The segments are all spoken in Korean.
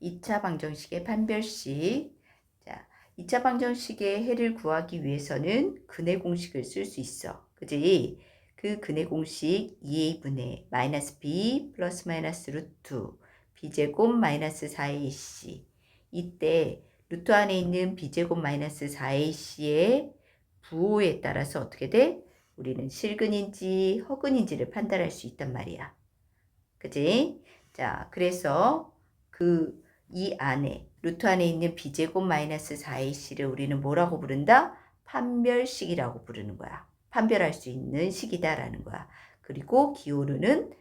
2차 방정식의 판별식. 자, 2차 방정식의 해를 구하기 위해서는 근의 공식을 쓸 수 있어. 그지? 그 근의 공식 2a분의 마이너스 b 플러스 마이너스 루트 b제곱 마이너스 4ac. 이때 루트 안에 있는 b제곱 마이너스 4ac의 부호에 따라서 어떻게 돼? 우리는 실근인지 허근인지를 판단할 수 있단 말이야. 그지? 자, 그래서 이 안에 루트 안에 있는 b제곱 마이너스 4ac를 우리는 뭐라고 부른다? 판별식이라고 부르는 거야. 판별할 수 있는 식이다라는 거야. 그리고 기호르는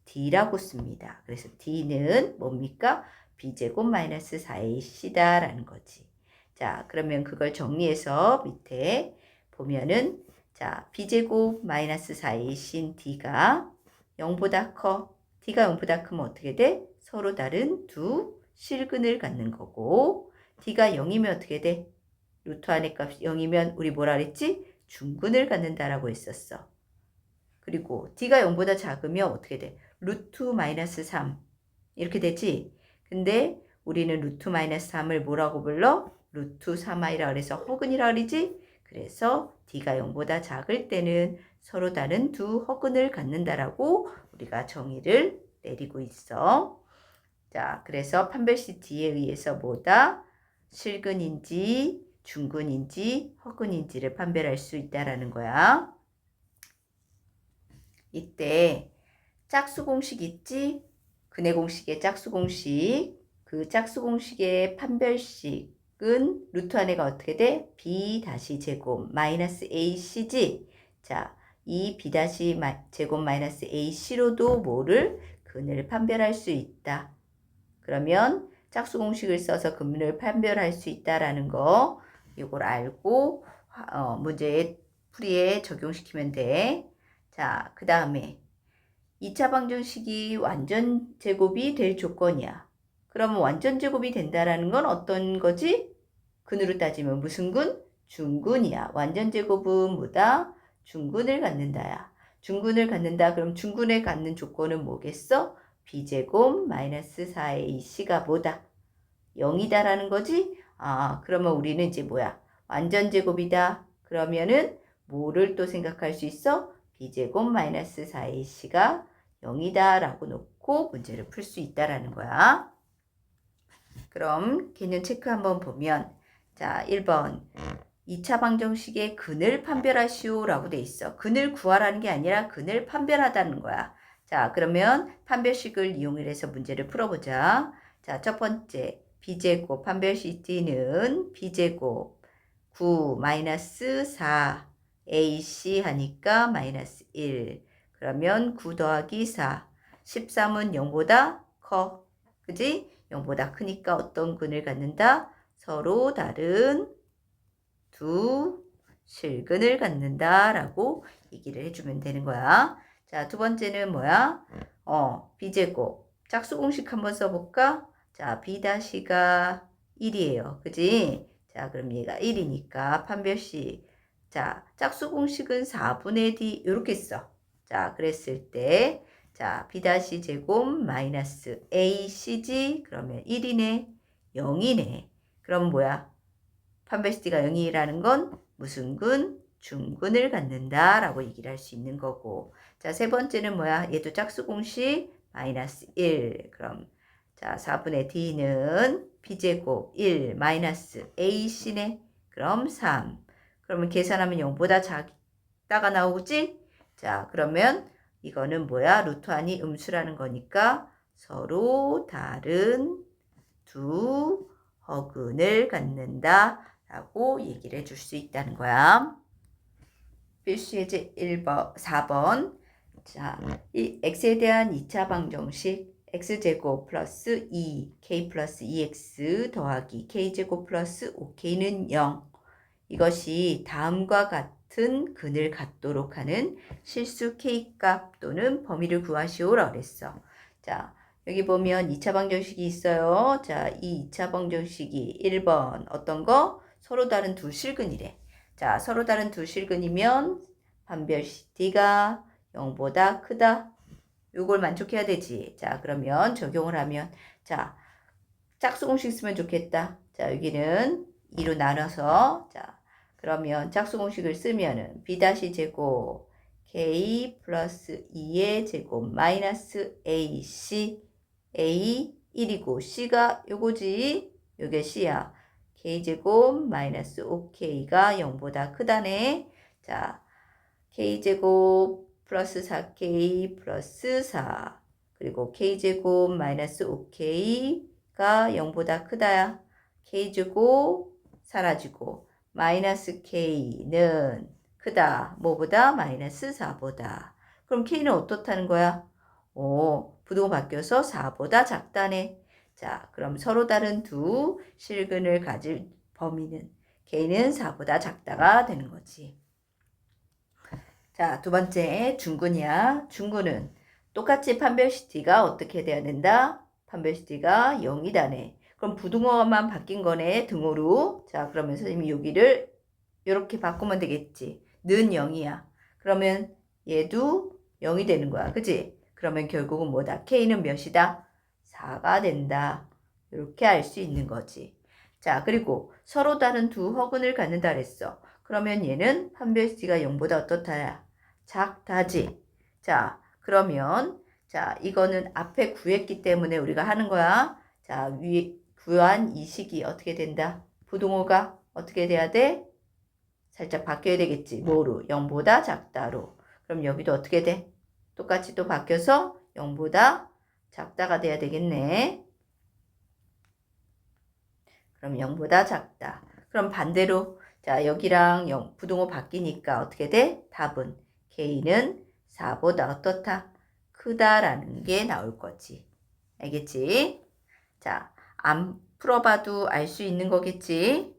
d라고 씁니다. 그래서 d는 뭡니까? b제곱 마이너스 4ac다라는 거지. 자, 그러면 그걸 정리해서 밑에 보면은 자, b제곱 마이너스 4ac인 d가 0보다 커. d가 0보다 크면 어떻게 돼? 서로 다른 두 실근을 갖는 거고, d가 0이면 어떻게 돼? 루트 안의 값 0이면 우리 뭐라 그랬지? 중근을 갖는다라고 했었어. 그리고 d가 0보다 작으면 어떻게 돼? 루트 마이너스 3 이렇게 되지? 근데 우리는 루트 마이너스 3을 뭐라고 불러? 루트 3i라 그래서 허근이라 그러지? 그래서 d가 0보다 작을 때는 서로 다른 두 허근을 갖는다라고 우리가 정의를 내리고 있어. 자, 그래서 판별식 d에 의해서 뭐다? 실근인지 중근인지 허근인지를 판별할 수 있다라는 거야. 이때 짝수 공식 있지? 근의 공식의 짝수 공식. 그 짝수 공식의 판별식은 루트 안에가 어떻게 돼? b 다시 제곱 마이너스 ac지. 자, 이 b 다시 제곱 마이너스 ac로도 뭐를? 근을 판별할 수 있다. 그러면 짝수 공식을 써서 근을 판별할 수 있다라는 거 이걸 알고 문제의 풀이에 적용시키면 돼. 자, 그 다음에 2차 방정식이 완전 제곱이 될 조건이야. 그러면 완전 제곱이 된다라는 건 어떤 거지? 근으로 따지면 무슨 근? 중근이야. 완전 제곱은 뭐다? 중근을 갖는다야. 중근을 갖는다. 그럼 중근을 갖는 조건은 뭐겠어? b제곱 마이너스 4ac가 뭐다? 0이다라는 거지? 아, 그러면 우리는 이제 뭐야? 완전 제곱이다. 그러면은 뭐를 또 생각할 수 있어? b제곱 마이너스 4ac가 0이다 라고 놓고 문제를 풀 수 있다라는 거야. 그럼 개념 체크 한번 보면 자, 1번 2차 방정식의 근을 판별하시오 라고 돼 있어. 근을 구하라는 게 아니라 근을 판별하다는 거야. 자, 그러면 판별식을 이용해서 문제를 풀어보자. 자, 첫 번째 b제곱 판별식 d는 b제곱 9 마이너스 4 ac 하니까 마이너스 1. 그러면 9 더하기 4. 13은 0보다 커. 그지? 0보다 크니까 어떤 근을 갖는다? 서로 다른 두 실근을 갖는다 라고 얘기를 해주면 되는 거야. 자, 두 번째는 뭐야? b제곱. 짝수 공식 한번 써볼까? 자, b-가 1이에요. 그지? 자, 그럼 얘가 1이니까 판별식. 자, 짝수 공식은 4분의 d 이렇게 써. 자, 그랬을 때 자, b-제곱 마이너스 ac지? 그러면 1이네. 0이네. 그럼 뭐야? 판별식 d가 0이라는 건 무슨 근? 중근을 갖는다 라고 얘기를 할 수 있는 거고. 자, 세 번째는 뭐야? 얘도 짝수 공식 마이너스 1. 그럼 자, 4분의 d는 b제곱 1 마이너스 ac네. 그럼 3. 그러면 계산하면 0보다 작다가 나오지? 자, 그러면 이거는 뭐야? 루트 안이 음수라는 거니까 서로 다른 두 허근을 갖는다 라고 얘기를 해줄 수 있다는 거야. 필수 예제 1번, 4번. 자, 이 x에 대한 2차 방정식 x제곱 플러스 2k 플러스 2x 더하기 k제곱 플러스 5k는 0. 이것이 다음과 같은 근을 갖도록 하는 실수 k값 또는 범위를 구하시오라고 그랬어. 자, 여기 보면 2차 방정식이 있어요. 자, 이 2차 방정식이 1번 어떤 거? 서로 다른 두 실근이래. 자, 서로 다른 두 실근이면 판별식 d가 0보다 크다. 요걸 만족해야 되지. 자, 그러면 적용을 하면 자, 짝수 공식 쓰면 좋겠다. 자, 여기는 2로 나눠서, 자, 그러면 짝수 공식을 쓰면은 b 제곱 k 플러스 2의 제곱 마이너스 ac a 1이고 c가 요거지. 요게 c야. k제곱 마이너스 5k가 0보다 크다네. 자, k제곱 플러스 4k 플러스 4 그리고 k제곱 마이너스 5k가 0보다 크다야. k제곱 사라지고 마이너스 k는 크다. 뭐보다? 마이너스 4보다. 그럼 k는 어떻다는 거야? 부등호 바뀌어서 4보다 작다네. 자, 그럼 서로 다른 두 실근을 가질 범위는 k는 4보다 작다가 되는 거지. 자, 두 번째 중근이야. 중근은 똑같이 판별시티가 어떻게 돼야 된다? 판별시티가 0이다네. 그럼 부등호만 바뀐 거네, 등호로. 자, 그러면 선생님이 여기를 이렇게 바꾸면 되겠지. 는 0이야. 그러면 얘도 0이 되는 거야. 그치? 그러면 결국은 뭐다? K는 몇이다? 4가 된다. 이렇게 알 수 있는 거지. 자, 그리고 서로 다른 두 허근을 갖는다 그랬어. 그러면 얘는 판별시티가 0보다 어떻다야? 작다지. 자, 그러면 자, 이거는 앞에 구했기 때문에 우리가 하는 거야. 자, 위에 구한 이 식이 어떻게 된다? 부등호가 어떻게 돼야 돼? 살짝 바뀌어야 되겠지. 뭐로? 0보다 작다로. 그럼 여기도 어떻게 돼? 똑같이 또 바뀌어서 0보다 작다가 돼야 되겠네. 그럼 0보다 작다. 그럼 반대로 자, 여기랑 0 부등호 바뀌니까 어떻게 돼? 답은 K는 4보다 어떻다? 크다라는 게 나올 거지. 알겠지? 자, 안 풀어봐도 알 수 있는 거겠지?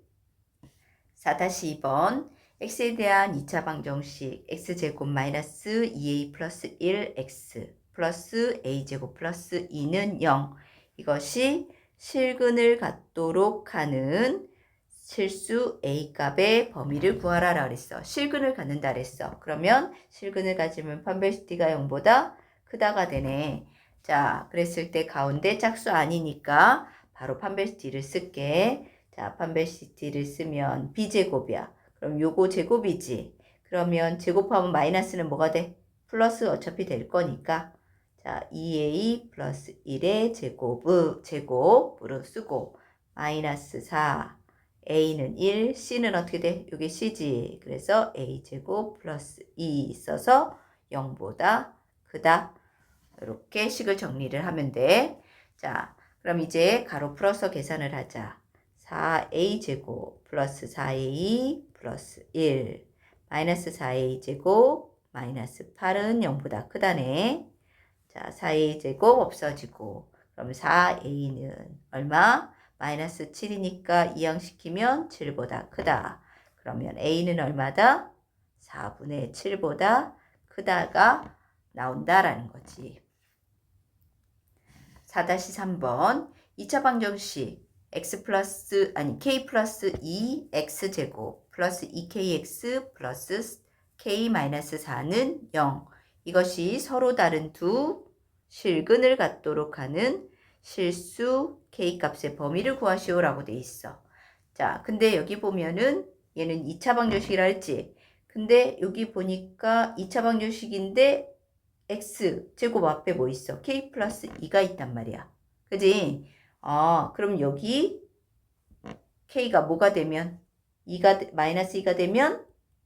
4-2번 x에 대한 2차 방정식 x제곱 마이너스 2a 플러스 1x 플러스 a제곱 플러스 2는 0. 이것이 실근을 갖도록 하는 실수 a값의 범위를 구하라라 그랬어. 실근을 갖는다 그랬어. 그러면 실근을 가지면 판별시티가 0보다 크다가 되네. 자, 그랬을 때 가운데 짝수 아니니까 바로 판별시티를 쓸게. 자, 판별시티를 쓰면 b제곱이야. 그럼 요거 제곱이지. 그러면 제곱하면 마이너스는 뭐가 돼? 플러스 어차피 될 거니까. 자, 2a 플러스 1의 제곱으로 쓰고 마이너스 4 a는 1, c는 어떻게 돼? 요게 c지. 그래서 a제곱 플러스 2 있어서 0보다 크다. 이렇게 식을 정리를 하면 돼. 자, 그럼 이제 가로 풀어서 계산을 하자. 4a제곱 플러스 4a 플러스 1 마이너스 4a제곱 마이너스 8은 0보다 크다네. 자, 4a제곱 없어지고 그럼 4a는 얼마? 마이너스 7이니까 이항시키면 7보다 크다. 그러면 a는 얼마다? 4분의 7보다 크다가 나온다라는 거지. 4-3번 2차 방정식 k 플러스 2x제곱 플러스 2kx 플러스 k 마이너스 4는 0. 이것이 서로 다른 두 실근을 갖도록 하는 실수 k값의 범위를 구하시오라고 돼 있어. 자, 근데 여기 보면은 얘는 2차 방정식이라 했지. 근데 여기 보니까 2차 방정식인데 x제곱 앞에 뭐 있어? k 플러스 2가 있단 말이야. 그지? 그럼 여기 k가 뭐가 되면? 2가, 마이너스 2가 되면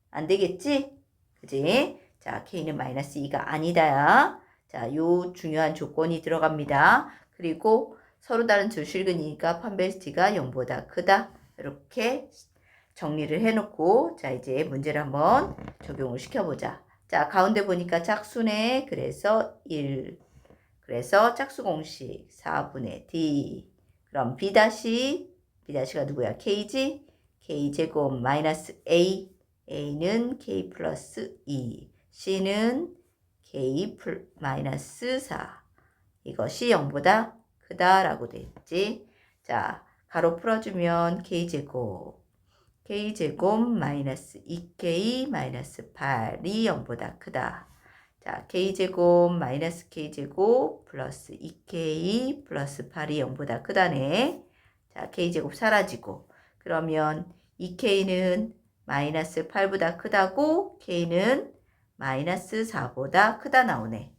안 되겠지? 그지? 자, k는 마이너스 2가 아니다야. 자, 요 중요한 조건이 들어갑니다. 그리고 서로 다른 두 실근이니까 판별시티가 0보다 크다. 이렇게 정리를 해놓고 자, 이제 문제를 한번 적용을 시켜보자. 자, 가운데 보니까 짝수네. 그래서 1. 그래서 짝수 공식 4분의 d. 그럼 b'가 누구야? k지? k제곱 마이너스 a. a는 k 플러스 2. c는 k 마이너스 4. 이것이 0보다 크다라고 돼 있지. 자, 가로 풀어주면 k제곱 마이너스 2k 마이너스 8이 0보다 크다. 자, k제곱 마이너스 k제곱 플러스 2k 플러스 8이 0보다 크다네. 자, k제곱 사라지고. 그러면 이 k는 마이너스 8보다 크다고 k는 마이너스 4보다 크다 나오네.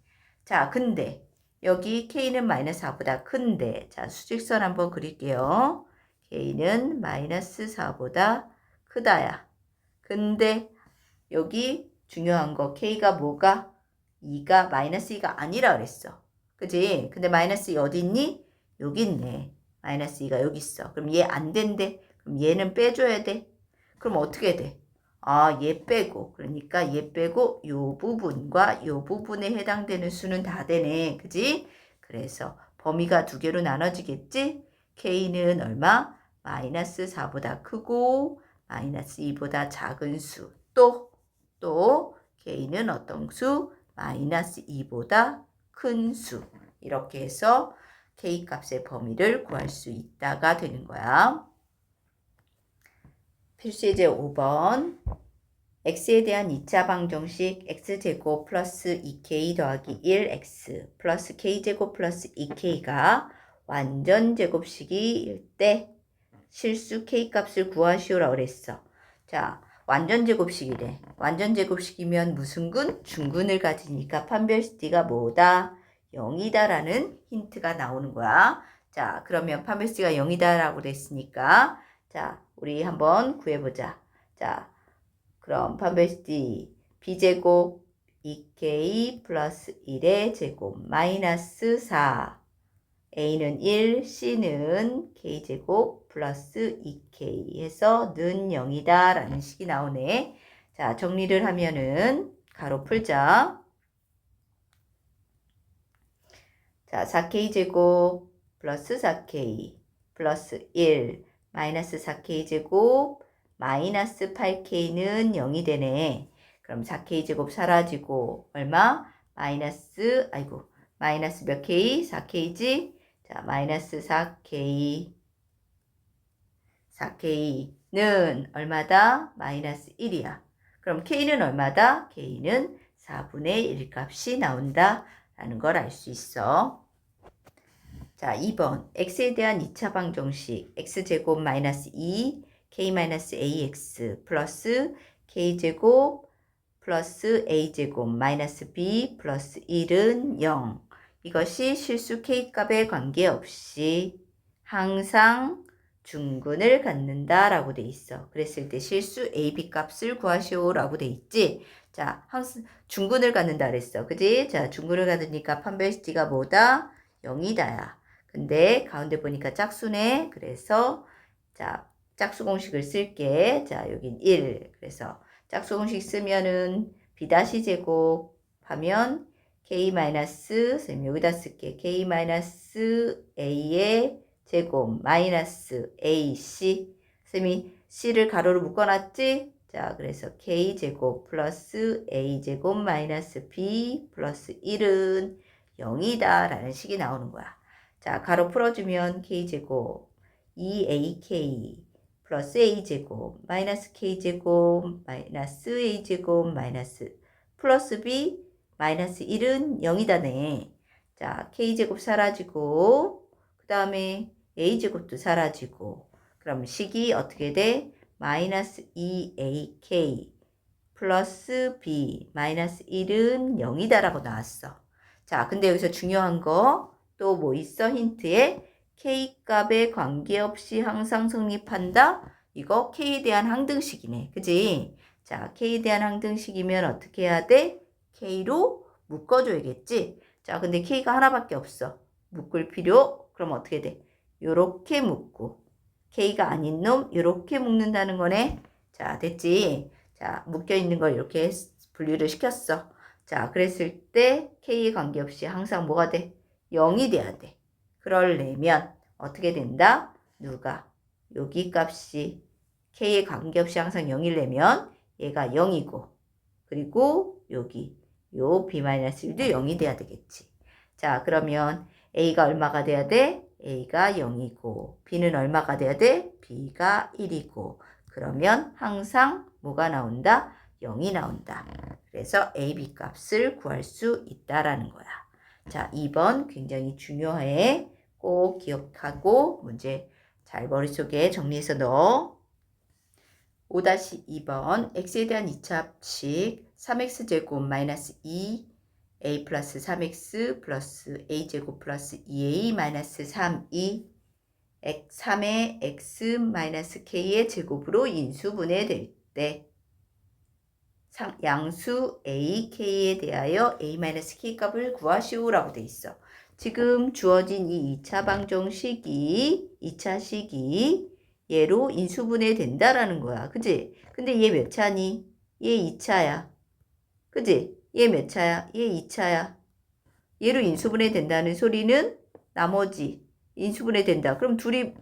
자, 근데 여기 k는 마이너스 4보다 큰데 자, 수직선 한번 그릴게요. k는 마이너스 4보다 크다야. 근데 여기 중요한 거 k가 뭐가? 2가 마이너스 2가 아니라 그랬어. 그지? 근데 마이너스 2 어디 있니? 여기 있네. 마이너스 2가 여기 있어. 그럼 얘 안 된대. 그럼 얘는 빼줘야 돼. 그럼 어떻게 돼? 아, 얘 빼고. 그러니까 얘 빼고 요 부분과 요 부분에 해당되는 수는 다 되네. 그지? 그래서 범위가 두 개로 나눠지겠지? k는 얼마? 마이너스 4보다 크고 마이너스 2보다 작은 수. 또 k는 어떤 수? 마이너스 2보다 큰 수. 이렇게 해서 k 값의 범위를 구할 수 있다가 되는 거야. 필수예제 5번. x에 대한 2차 방정식 x제곱 플러스 2k 더하기 1x 플러스 k제곱 플러스 2k가 완전 제곱식일 때 실수 k 값을 구하시오라고 그랬어. 자, 완전 제곱식이래. 완전 제곱식이면 무슨 근? 중근을 가지니까 판별시티가 뭐다? 0이다 라는 힌트가 나오는 거야. 자, 그러면 판별시티가 0이다 라고 그랬으니까 자, 우리 한번 구해보자. 자, 그럼 판별시티 b제곱 2k 플러스 1의 제곱 마이너스 4 a는 1, c는 k제곱 플러스 2k 해서 는 0이다 라는 식이 나오네. 자, 정리를 하면은 가로 풀자. 자, 4k제곱 플러스 4k 플러스 1 마이너스 4k제곱 마이너스 8k는 0이 되네. 그럼 4k제곱 사라지고 얼마? 마이너스 몇 k? 4k지? 자, 마이너스 4k는 얼마다? 마이너스 1이야. 그럼 k는 얼마다? k는 4분의 1 값이 나온다 라는 걸 알 수 있어. 자, 2번 x에 대한 2차 방정식 x제곱 마이너스 2 k 마이너스 ax 플러스 k제곱 플러스 a제곱 마이너스 b 플러스 1은 0. 이것이 실수 k값에 관계없이 항상 중근을 갖는다 라고 돼 있어. 그랬을 때 실수 ab 값을 구하시오 라고 돼 있지. 자, 항상 중근을 갖는다 그랬어. 그지? 자, 중근을 갖으니까 판별시티가 뭐다? 0이다야. 근데 가운데 보니까 짝수네. 그래서 자, 짝수 공식을 쓸게. 자, 여긴 1. 그래서 짝수 공식 쓰면은 b-제곱 하면 k-쌤 여기다 쓸게. k-a의 제곱 마이너스 ac 쌤이 c를 가로로 묶어놨지? 자, 그래서 k제곱 플러스 a제곱 마이너스 b 플러스 1은 0이다 라는 식이 나오는 거야. 자, 가로 풀어주면 k제곱 2ak 플러스 a제곱 마이너스 k제곱 마이너스 a제곱 마이너스 플러스 b 마이너스 1은 0이다네. 자, k제곱 사라지고 그 다음에 a제곱도 사라지고 그럼 식이 어떻게 돼? 마이너스 2ak 플러스 b 마이너스 1은 0이다 라고 나왔어. 자, 근데 여기서 중요한 거 또 뭐 있어? 힌트에 k값에 관계없이 항상 성립한다? 이거 k에 대한 항등식이네. 그지? 자, k에 대한 항등식이면 어떻게 해야 돼? k로 묶어줘야겠지? 자, 근데 k가 하나밖에 없어. 묶을 필요? 그럼 어떻게 돼? 요렇게 묶고 k가 아닌 놈 요렇게 묶는다는 거네. 자, 됐지? 자, 묶여있는 걸 이렇게 분류를 시켰어. 자, 그랬을 때 k에 관계없이 항상 뭐가 돼? 0이 돼야 돼. 그러려면 어떻게 된다? 누가? 여기 값이 k에 관계없이 항상 0이려면 얘가 0이고 그리고 여기 요 b-1도 0이 돼야 되겠지. 자, 그러면 a가 얼마가 돼야 돼? a가 0이고 b는 얼마가 돼야 돼? b가 1이고 그러면 항상 뭐가 나온다? 0이 나온다. 그래서 ab 값을 구할 수 있다라는 거야. 자, 2번 굉장히 중요해. 꼭 기억하고 문제 잘 머릿속에 정리해서 넣어. 5-2번 x에 대한 2차 합식 3x제곱 마이너스 2a 플러스 3x 플러스 a제곱 플러스 2a 마이너스 3이 3의 x 마이너스 k의 제곱으로 인수분해될 때 양수 a, k에 대하여 a 마이너스 k 값을 구하시오라고 돼 있어. 지금 주어진 이 2차 방정식이 2차 식이 얘로 인수분해 된다라는 거야. 그지? 근데 얘 몇 차니? 얘 2차야. 그지? 얘 몇 차야? 얘 2차야. 얘로 인수분해 된다는 소리는 나머지 인수분해 된다. 그럼 둘이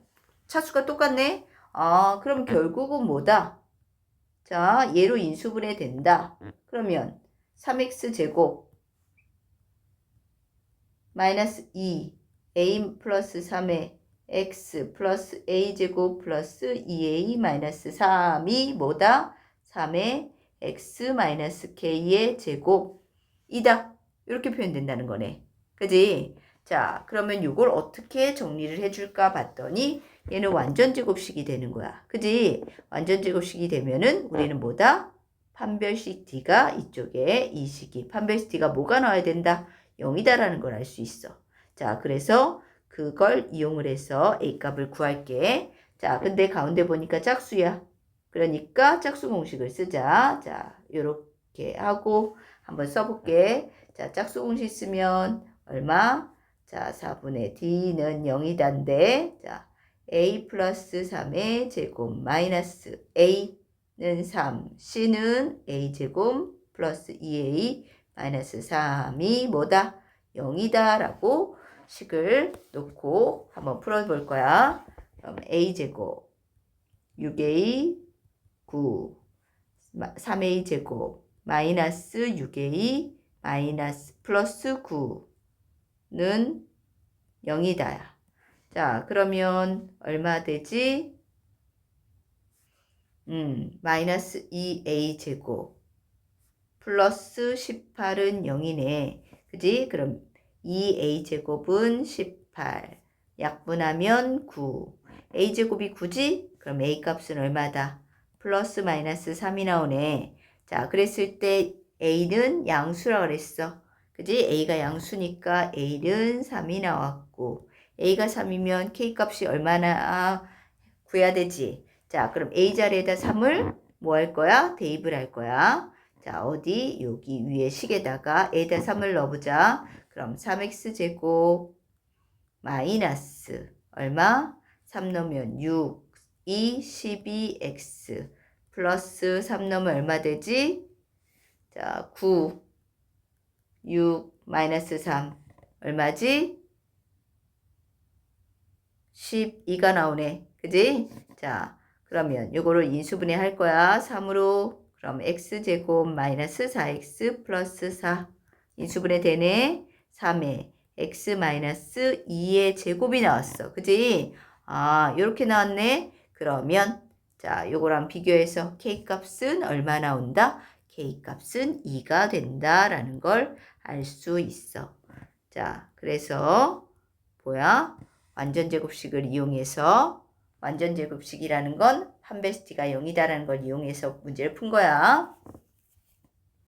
차수가 똑같네? 아, 그럼 결국은 뭐다? 자, 얘로 인수분해 된다. 그러면 3x제곱 마이너스 2a 플러스 3의 x 플러스 a제곱 플러스 2a 마이너스 3이 뭐다? 3의 x 마이너스 k의 제곱이다. 이렇게 표현된다는 거네. 그지? 자, 그러면 이걸 어떻게 정리를 해줄까 봤더니 얘는 완전제곱식이 되는 거야. 그지? 완전제곱식이 되면은 우리는 뭐다? 판별식 D가 이쪽에 이 식이 판별식 D가 뭐가 나와야 된다? 0이다라는 걸 알 수 있어. 자, 그래서 그걸 이용을 해서 A 값을 구할게. 자, 근데 가운데 보니까 짝수야. 그러니까 짝수 공식을 쓰자. 자, 요렇게 하고 한번 써볼게. 자, 짝수 공식 쓰면 얼마? 자, 4분의 D는 0이단데, 자, A 플러스 3의 제곱 마이너스 A는 3, C는 A제곱 플러스 2A 마이너스 3이 뭐다? 0이다 라고 식을 놓고 한번 풀어볼 거야. 그럼 A제곱 6A 9 3A제곱 마이너스 6A 마이너스 플러스 9는 0이다. 자, 그러면 얼마 되지? 마이너스 2a 제곱 플러스 18은 0이네. 그지? 그럼 2a 제곱은 18. 약분하면 9. a 제곱이 9지? 그럼 a 값은 얼마다? 플러스 마이너스 3이 나오네. 자, 그랬을 때 a는 양수라 그랬어. 그지? a가 양수니까 a는 3이 나왔고 a가 3이면 k값이 얼마나 구해야 되지? 자, 그럼 a 자리에다 3을 뭐 할 거야? 대입을 할 거야. 자, 어디? 여기 위에 식에다가 a에다 3을 넣어보자. 그럼 3x제곱 마이너스 얼마? 3 넣으면 6, 2, 12x 플러스 3 넣으면 얼마 되지? 자, 9, 6, 마이너스 3 얼마지? 12가 나오네. 그지? 자, 그러면 요거를 인수분해 할 거야. 3으로. 그럼 x제곱 마이너스 4x 플러스 4. 인수분해 되네. 3에 x 마이너스 2의 제곱이 나왔어. 그지? 아, 요렇게 나왔네. 그러면 자, 요거랑 비교해서 k값은 얼마 나온다? k값은 2가 된다라는 걸 알 수 있어. 자, 그래서 뭐야? 완전제곱식을 이용해서 완전제곱식이라는 건 판별식 D가 0이다라는 걸 이용해서 문제를 푼 거야.